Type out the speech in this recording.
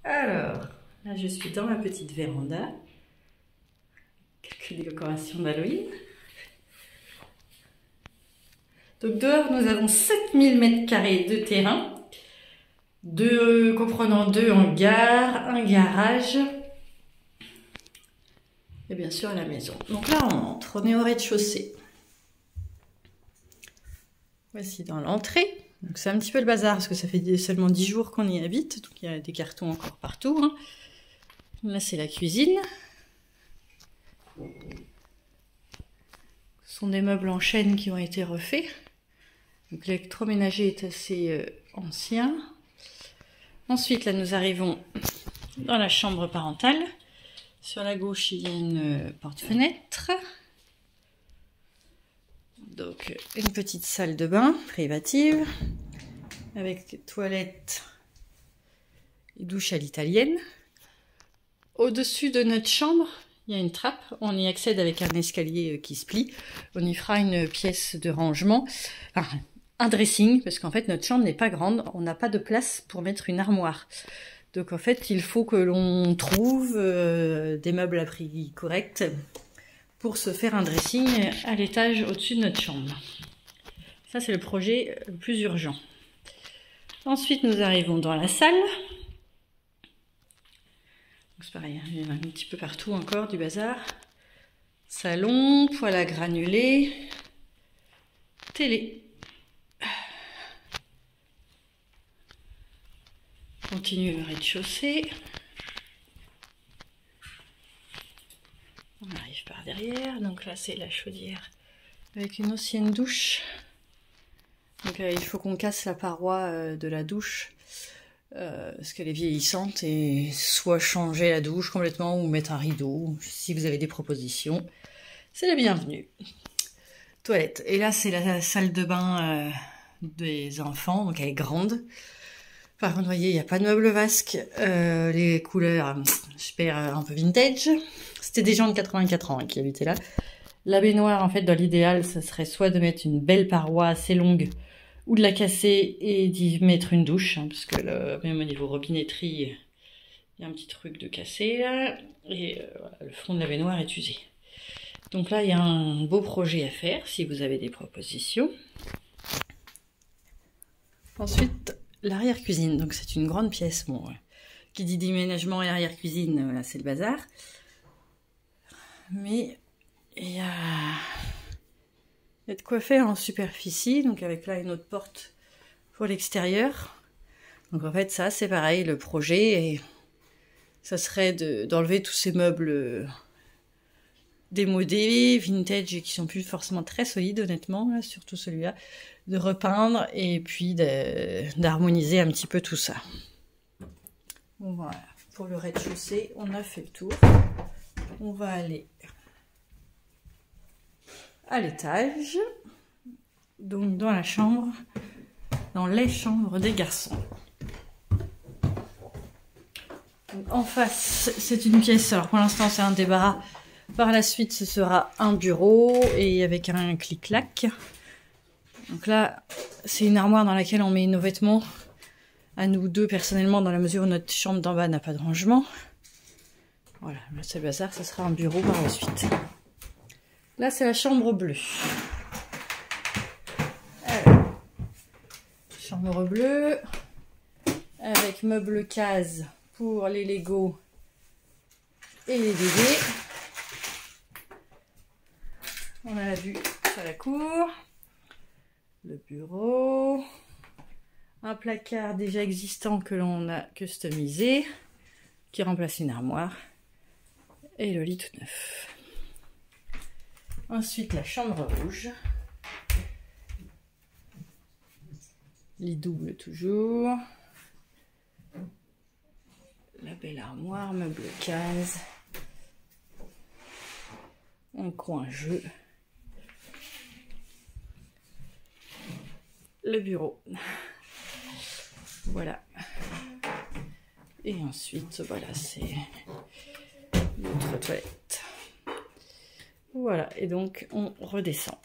Alors, là je suis dans ma petite véranda. Quelques décorations d'Halloween. Donc dehors, nous avons 7000 m² de terrain, comprenant 2 hangars, un garage et bien sûr la maison. Donc là, on entre, on est au rez-de-chaussée. Voici dans l'entrée. Donc c'est un petit peu le bazar parce que ça fait seulement 10 jours qu'on y habite, donc il y a des cartons encore partout. Hein. Là, c'est la cuisine. Ce sont des meubles en chêne qui ont été refaits. Donc l'électroménager est assez ancien. Ensuite, là, nous arrivons dans la chambre parentale. Sur la gauche, il y a une porte-fenêtre. Donc, une petite salle de bain privative avec toilette et douche à l'italienne. Au-dessus de notre chambre, il y a une trappe. On y accède avec un escalier qui se plie. On y fera une pièce de rangement. Enfin, un dressing, parce qu'en fait notre chambre n'est pas grande, on n'a pas de place pour mettre une armoire. Donc en fait il faut que l'on trouve des meubles à prix correct pour se faire un dressing à l'étage au-dessus de notre chambre. Ça c'est le projet le plus urgent. Ensuite nous arrivons dans la salle. C'est pareil, il y en a un petit peu partout encore du bazar. Salon, poêle à granulés, télé. Continue le rez-de-chaussée. On arrive par derrière. Donc là, c'est la chaudière avec une ancienne douche. Donc il faut qu'on casse la paroi de la douche parce qu'elle est vieillissante et soit changer la douche complètement ou mettre un rideau. Si vous avez des propositions, c'est la bienvenue. Toilette. Et là, c'est la salle de bain des enfants. Donc elle est grande. Par contre, vous voyez, il n'y a pas de meuble vasque. Les couleurs, super, un peu vintage. C'était des gens de 84 ans qui habitaient là. La baignoire, en fait, dans l'idéal, ça serait soit de mettre une belle paroi assez longue ou de la casser et d'y mettre une douche. Hein, parce que même au niveau robinetterie, il y a un petit truc de cassé là. Et voilà, le fond de la baignoire est usé. Donc là, il y a un beau projet à faire si vous avez des propositions. Ensuite, l'arrière-cuisine, donc c'est une grande pièce. Bon, qui dit déménagement et arrière-cuisine, voilà, c'est le bazar. Mais il y a de quoi faire en superficie, donc avec là une autre porte pour l'extérieur. Donc en fait, ça c'est pareil, le projet, et ça serait d'enlever tous ces meubles démodés, vintage, et qui sont plus forcément très solides, honnêtement, là, surtout celui-là. De repeindre et puis d'harmoniser un petit peu tout ça. Bon, voilà, pour le rez-de-chaussée, on a fait le tour. On va aller à l'étage, donc dans la chambre, dans les chambres des garçons. Donc, en face, c'est une pièce, alors pour l'instant c'est un débarras. Par la suite, ce sera un bureau et avec un clic-clac. Donc là, c'est une armoire dans laquelle on met nos vêtements, à nous deux personnellement, dans la mesure où notre chambre d'en bas n'a pas de rangement. Voilà, le seul bazar, ce sera un bureau par la suite. Là, c'est la chambre bleue. Alors, chambre bleue, avec meuble case pour les Lego et les bébés. On a la vue sur la cour. Le bureau, un placard déjà existant que l'on a customisé, qui remplace une armoire, et le lit tout neuf. Ensuite, la chambre rouge, lit double toujours, la belle armoire, meuble case, un coin jeu. Le bureau, voilà, et ensuite voilà, c'est notre toilette. Voilà, et donc on redescend.